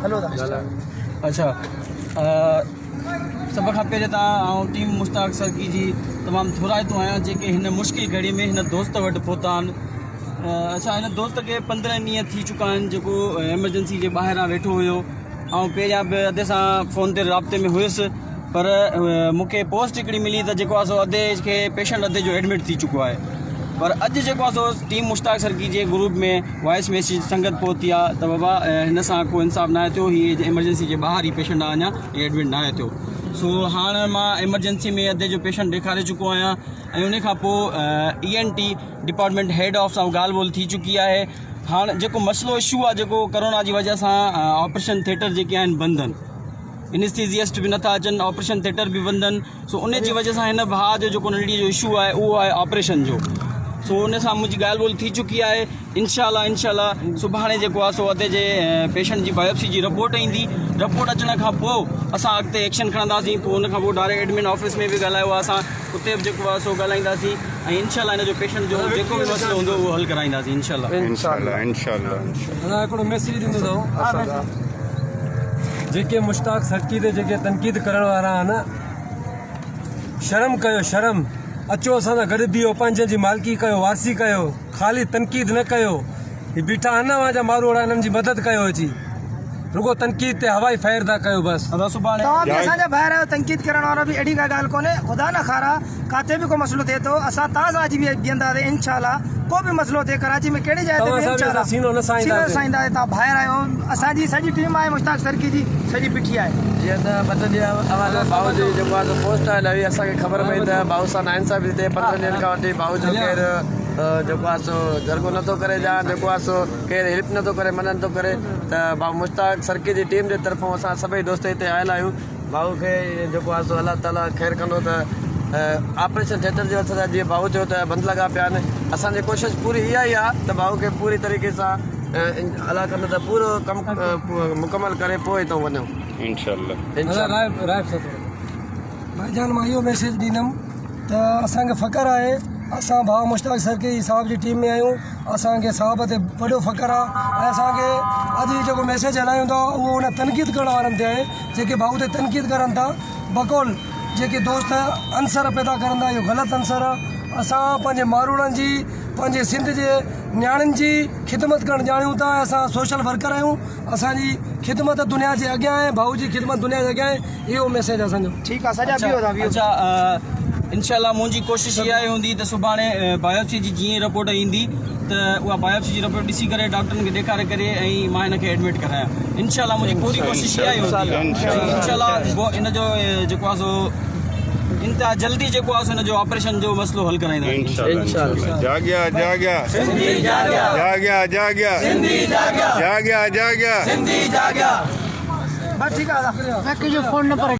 अच्छा सब खां पहिरियों तव्हां टीम मुश्ताक सरकी जी तमामु थोराइतूं आहियां जेके हिन मुश्किल घड़ी में हिन दोस्त वटि पहुता आहिनि। अच्छा हिन दोस्त खे 15 ॾींहं थी चुका आहिनि जेको एमरजेंसी जे ॿाहिरां वेठो हुयो ऐं पहिरियां बि अधे सां फ़ोन ते राब्ते में हुयुसि, पर मूंखे पोस्ट हिकिड़ी मिली त जेको आहे सो अधे खे पेशेंट अधे जो एडमिट थी चुको आहे। पर अॼु जेको आहे सो टीम मुश्ताक सरकी जे ग्रुप में वॉइस मैसेज संगत पहुती आहे त बाबा हिन सां को इंसाफ़ न आहे थियो, हीअ एमरजेंसी जे ॿाहिरि ई पेशेंट आहे, अञा एडमिट न आहे थियो। सो हाणे मां एमरजेंसी में अधे जो पेशेंट ॾेखारे चुको आहियां ऐं उन खां पोइ ENT डिपार्टमेंट हेड ऑफ सां ॻाल्हि ॿोल थी चुकी आहे। हाणे जेको मसइलो इशू आहे जेको कोरोना जी वजह सां ऑपरेशन थिएटर जेके आहिनि बंदि आहिनि, इनिस्थीजियस्ट बि नथा अचनि, ऑपरेशन थिएटर बि बंदि आहिनि। सो उन जी वजह सां हिन भाउ जो जेको नंढड़ी जो इशू आहे उहो आहे ऑपरेशन जो। सो उन सां मुंहिंजी ॻाल्हि ॿोल थी चुकी आहे। इंशाल्लाह सुभाणे जेको आहे सो अधे जे पेशेंट जी बायोप्सी जी रिपोर्ट ईंदी। रिपोर्ट अचण खां पोइ असां अॻिते एक्शन खणंदासीं। पोइ उन खां पोइ डायरेक्ट एडमिन ऑफिस में बि ॻाल्हायो आहे, असां उते बि जेको आहे सो ॻाल्हाईंदासीं ऐं इंशाल्लाह हिन जो पेशेंट जो जेको बि मसइलो हूंदो उहो हल कराईंदासीं इंशाल्लाह। हिकिड़ो मैसेज ॾींदो अथव जेके मुश्ताक सरकी ते जेके तनक़ीद करण वारा आहिनि, शर्म कयो, शर्म अचो असां सां गॾु बीहो, पंहिंजे जी मालिकी कयो, वारसी कयो, ख़ाली तनक़ीद न कयो। ही बीठा आहिनि वांजा माण्हू अहिड़ा, हिननि जी मदद कयो अची, रुगो तनक़ीद ते हवाई फायर था कयो बस। सुभाणे तव्हां बि असांजा ॿाहिरि आहियो, तनक़ीद करण वारा बि अहिड़ी का ॻाल्हि कोन्हे। ख़ुदा न खारा किथे बि को मसइलो थिए थो असां तव्हां सां अची बीहंदासीं इंशाल्लाह। को बि मसइलो थिए कराची में कहिड़ी जाइ ते इंशाल्लाह सीनो न साईंदासीं। तव्हां ॿाहिरि आहियो, असांजी सॼी टीम आहे मुश्ताक सरकी जी, सॼी बीठी आहे। जीअं त 15 ॾींहं अवाज़ भाउ जी जेको आहे पोस्ट आयल हुई, असांखे ख़बर पई त भाउ सां नाइंसाफ़ी थिए। 15 ॾींहंनि खां वठी भाउ जो केरु जेको आहे सो जरगो नथो करे या जेको आहे सो केरु हेल्प नथो करे, मदद नथो करे। त भाउ मुश्ताक सरकी जी टीम जे तरफ़ां असां सभई दोस्त हिते आयल आहियूं। भाउ खे जेको आहे सो अलाह ताला ख़ैरु कंदो त ऑपरेशन थिएटर जे हथ सां जीअं भाउ चयो त बंदि लॻा पिया आहिनि। असांजी कोशिशि पूरी इहा ई आहे त भाउ खे पूरी तरीक़े सां अलाह कंदो त पूरो कमु मुकमल करे पोइ हितां वञूं इंशाल्लाह। भाईजान मां इहो मैसेज ॾींदुमि त असांखे फ़ख़्रु आहे, असां भाउ मुश्ताक सरकी साहब जी टीम में आहियूं, असांखे साहब ते वॾो फ़ख़्रु आहे। ऐं असांखे अॼु जेको मैसेज हलायूं था उहो उन तनक़ीद करण वारनि ते आहे जेके भाउ ते तनक़ीद करनि था। बकौल जेके दोस्त अंसर पैदा करनि था, इहो ग़लति अंसर आहे। असां पंहिंजे मारूड़नि जी, पंहिंजे सिंध जे न्याणियुनि जी ख़िदमत करणु ॼाणूं था। असां सोशल वर्कर आहियूं, असांजी ख़िदमत दुनिया जे अॻियां आहे, भाउ जी ख़िदमत दुनिया जे अॻियां आहे। इहो मैसेज असांजो ठीकु आहे। सॼा बीहो था। अच्छा इंशाल्लाह मुंहिंजी कोशिशि इहा ई हूंदी त सुभाणे बायोप्सी जी जीअं रिपोर्ट ईंदी त उहा बायोप्सी जी रिपोर्ट ॾिसी करे डॉक्टरनि खे ॾेखारे करे ऐं मां हिन खे एडमिट करायां। इंशाल्लाह मुंहिंजी पूरी कोशिशि इहा ई हूंदी। इंशाल्लाह इन जो जेको आहे सो इंतिहा जल्दी जेको आहे हिन जो ऑपरेशन जो मसइलो हल कराईंदासीं इंशाल्लाह। जाॻिया जाॻिया सिंधी जाॻिया, जाॻिया जाॻिया सिंधी जाॻिया, जाॻिया जाॻिया सिंधी जाॻिया। बस ठीकु आहे। जो फोन नंबर